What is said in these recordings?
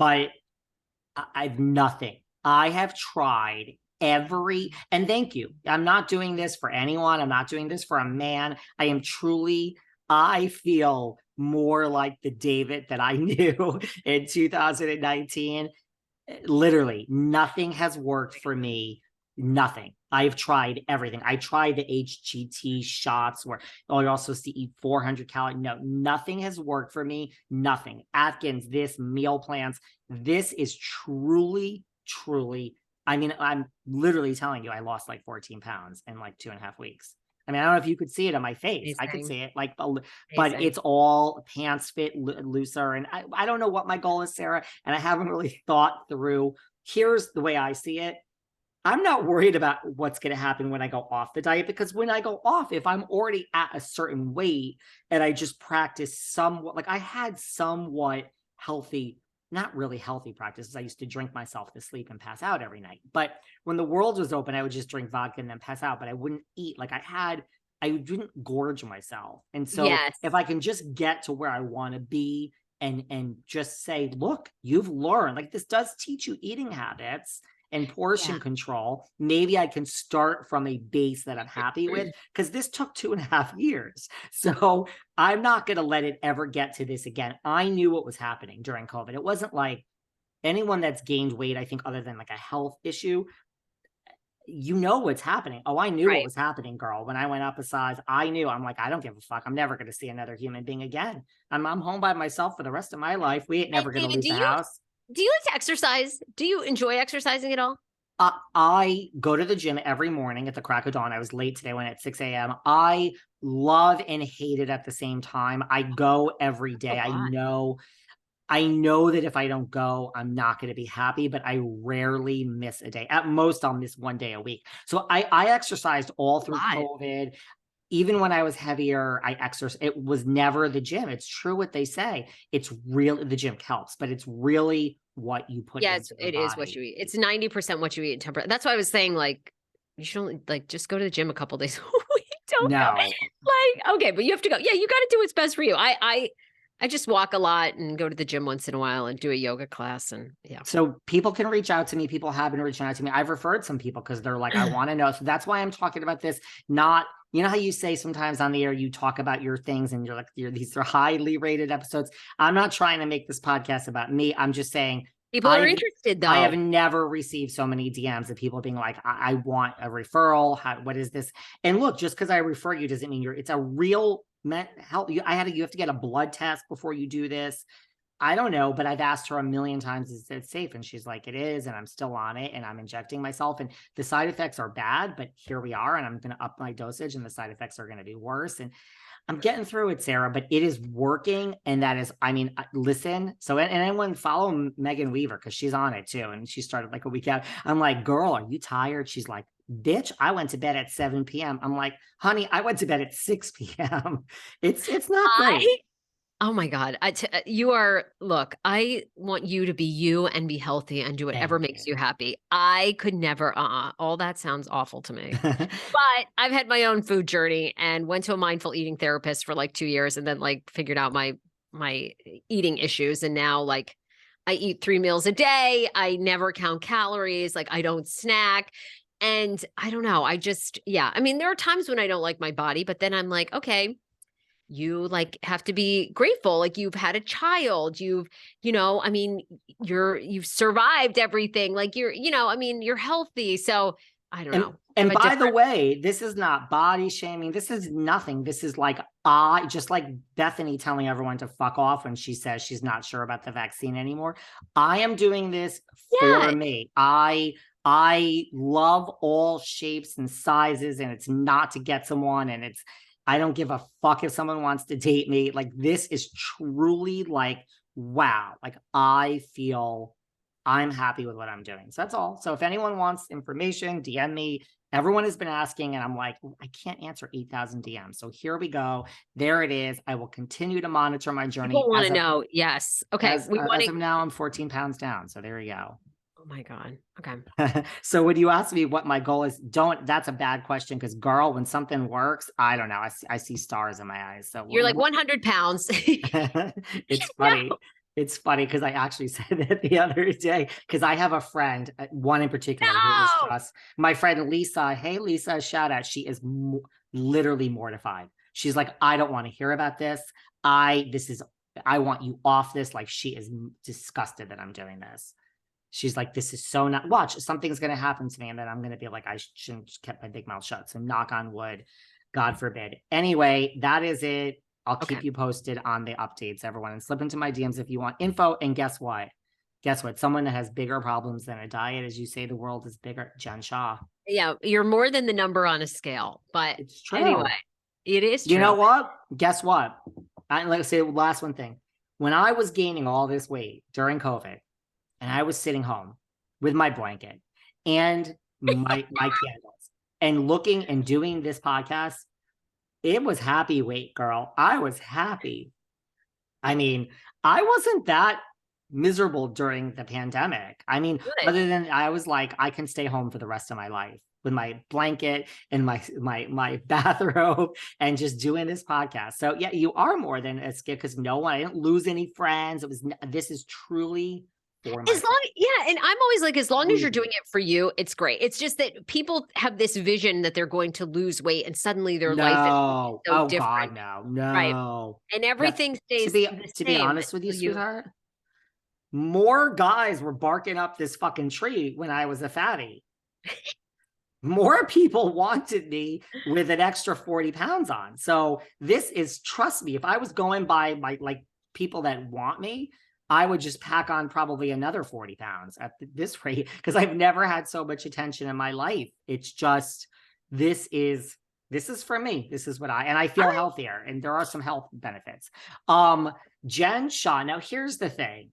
but I've nothing. I have tried and thank you. I'm not doing this for anyone. I'm not doing this for a man. I feel more like the David that I knew in 2019. Literally, nothing has worked for me. Nothing. I've tried everything. I tried the HGT shots where you're also supposed to eat 400 calories. No, nothing has worked for me. Nothing. Atkins, this meal plans. This is truly, truly. I mean, I'm literally telling you, I lost like 14 pounds in like 2.5 weeks. I mean, I don't know if you could see it on my face. I could see it but it's all pants fit looser. And I don't know what my goal is, Sarah. And I haven't really thought through. Here's the way I see it. I'm not worried about what's going to happen when I go off the diet, because when I go off, if I'm already at a certain weight and I just practice somewhat, like I had somewhat healthy, not really healthy practices. I used to drink myself to sleep and pass out every night. But when the world was open, I would just drink vodka and then pass out, but I wouldn't eat. Like I didn't gorge myself. And so if I can just get to where I want to be and just say, look, you've learned, like this does teach you eating habits and portion control. Maybe I can start from a base that I'm happy with, because this took 2.5 years. So I'm not going to let it ever get to this again. I knew what was happening during COVID. It wasn't like anyone that's gained weight, I think, other than like a health issue, you know what's happening. Oh, I knew what was happening, girl. When I went up a size, I knew. I'm like, I don't give a fuck. I'm never going to see another human being again. I'm home by myself for the rest of my life. We ain't never going to leave the house. Do you like to exercise? Do you enjoy exercising at all? I go to the gym every morning at the crack of dawn. I was late today, went at 6 a.m. I love and hate it at the same time. I go every day. I know that if I don't go, I'm not going to be happy, but I rarely miss a day. At most, I'll miss 1 day a week. So I exercised all through COVID. Even when I was heavier, I exercised. It was never the gym. It's true what they say. It's really, the gym helps, but it's really what you put into the body. Is what you eat. It's 90% what you eat in 10%. That's why I was saying, like, you should only like just go to the gym a couple days a week. Don't know. Like, okay, but you have to go. Yeah, you got to do what's best for you. I just walk a lot and go to the gym once in a while and do a yoga class. And so people can reach out to me. People have been reaching out to me. I've referred some people because they're like, I want to know. So that's why I'm talking about this. Not, you know how you say sometimes on the air, you talk about your things and you're like, these are highly rated episodes. I'm not trying to make this podcast about me. I'm just saying, people are interested though. I have never received so many DMs of people being like, I want a referral. What is this? And look, just because I refer you doesn't mean it's a real help. You have to get a blood test before you do this. I don't know, but I've asked her a million times, is it safe? And she's like, it is. And I'm still on it and I'm injecting myself and the side effects are bad, but here we are. And I'm going to up my dosage and the side effects are going to be worse. And I'm getting through it, Sarah, but it is working. And that is, I mean, listen. So, and anyone follow Megan Weaver, because she's on it too. And she started like a week out. I'm like, girl, are you tired? She's like, bitch, I went to bed at 7 p.m. I'm like, honey, I went to bed at 6 p.m. It's not great. Oh my God. Look, I want you to be you and be healthy and do whatever makes you happy. I could never, all that sounds awful to me, but I've had my own food journey and went to a mindful eating therapist for like 2 years and then like figured out my eating issues. And now like I eat 3 meals a day. I never count calories. Like I don't snack. And I don't know. I mean, there are times when I don't like my body, but then I'm like, okay, you like have to be grateful. Like you've had a child, you've survived everything. Like you're healthy. So I don't know. And by the way, this is not body shaming. This is nothing. This is like, just like Bethany telling everyone to fuck off when she says she's not sure about the vaccine anymore. I am doing this for me. I love all shapes and sizes, and it's not to get someone, and I don't give a fuck if someone wants to date me. Like this is truly like, wow. Like I feel I'm happy with what I'm doing. So that's all. So if anyone wants information, DM me. Everyone has been asking and I'm like, I can't answer 8,000 DMs. So here we go. There it is. I will continue to monitor my journey. People want to know. Yes. Okay. As of now, I'm 14 pounds down. So there you go. Oh my God. Okay. So when you ask me what my goal is, that's a bad question. Cause girl, when something works, I don't know. I see stars in my eyes. So you're like 100 pounds. It's funny. It's funny because I actually said that the other day because I have a friend, one in particular, who is No! just my friend Lisa. Hey, Lisa, shout out. She is literally mortified. She's like, I don't want to hear about this. I want you off this. Like, she is disgusted that I'm doing this. She's like, this is so not, watch, something's going to happen to me. And then I'm going to be like, I shouldn't have kept my big mouth shut. So knock on wood, God forbid. Anyway, that is it. I'll keep you posted on the updates, everyone. And slip into my DMs if you want info. And guess what? Guess what? Someone that has bigger problems than a diet, as you say, the world is bigger. Jen Shah. Yeah, you're more than the number on a scale. But It's true. anyway, it is true. You know what? Guess what? Like I say, last one thing. When I was gaining all this weight during COVID, and I was sitting home with my blanket and my candles and looking and doing this podcast, it was happy weight, girl. I was happy. I mean, I wasn't that miserable during the pandemic. I mean, Good. other than I was like, I can stay home for the rest of my life with my blanket and my bathrobe and just doing this podcast. So yeah, you are more than a skip because I didn't lose any friends. This is truly for my as long, yeah, and I'm always like, as long as you're doing it for you, it's great. It's just that people have this vision that they're going to lose weight and suddenly their life is so different. God, no. Right. And everything stays to be honest with you, sweetheart, more guys were barking up this fucking tree when I was a fatty. More people wanted me with an extra 40 pounds on. So this is, trust me, if I was going by my like people that want me, I would just pack on probably another 40 pounds at this rate because I've never had so much attention in my life. It's just, this is for me. This is what and I feel healthier, and there are some health benefits. Jen Shah. Now here's the thing.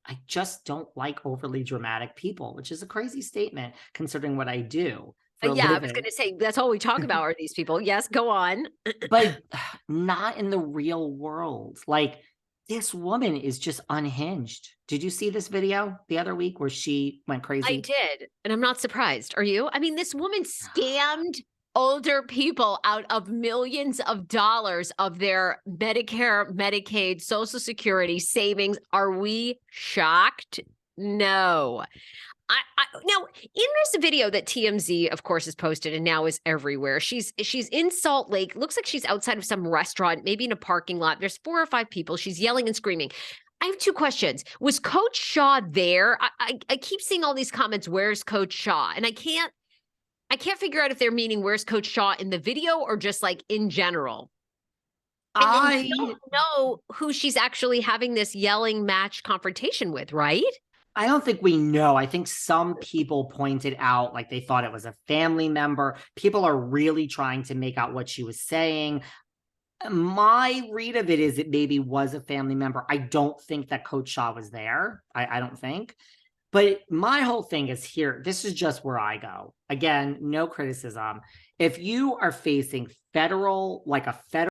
I just don't like overly dramatic people, which is a crazy statement considering what I do. Yeah, I was going to say, that's all we talk about are these people. Yes, go on. But not in the real world. Like, this woman is just unhinged. Did you see this video the other week where she went crazy? I did. And I'm not surprised. Are you? I mean, this woman scammed older people out of millions of dollars of their Medicare, Medicaid, Social Security savings. Are we shocked? No. Now, in this video that TMZ, of course, has posted and now is everywhere, she's in Salt Lake. Looks like she's outside of some restaurant, maybe in a parking lot. There's 4 or 5 people. She's yelling and screaming. I have 2 questions. Was Coach Shah there? I keep seeing all these comments, where's Coach Shah? And I can't figure out if they're meaning where's Coach Shah in the video or just like in general. And I don't know who she's actually having this yelling match confrontation with, right? I don't think we know. I think some people pointed out like they thought it was a family member. People are really trying to make out what she was saying. My read of it is it maybe was a family member. I don't think that Coach Shah was there. I don't think. But my whole thing is here. This is just where I go. Again, no criticism. If you are facing federal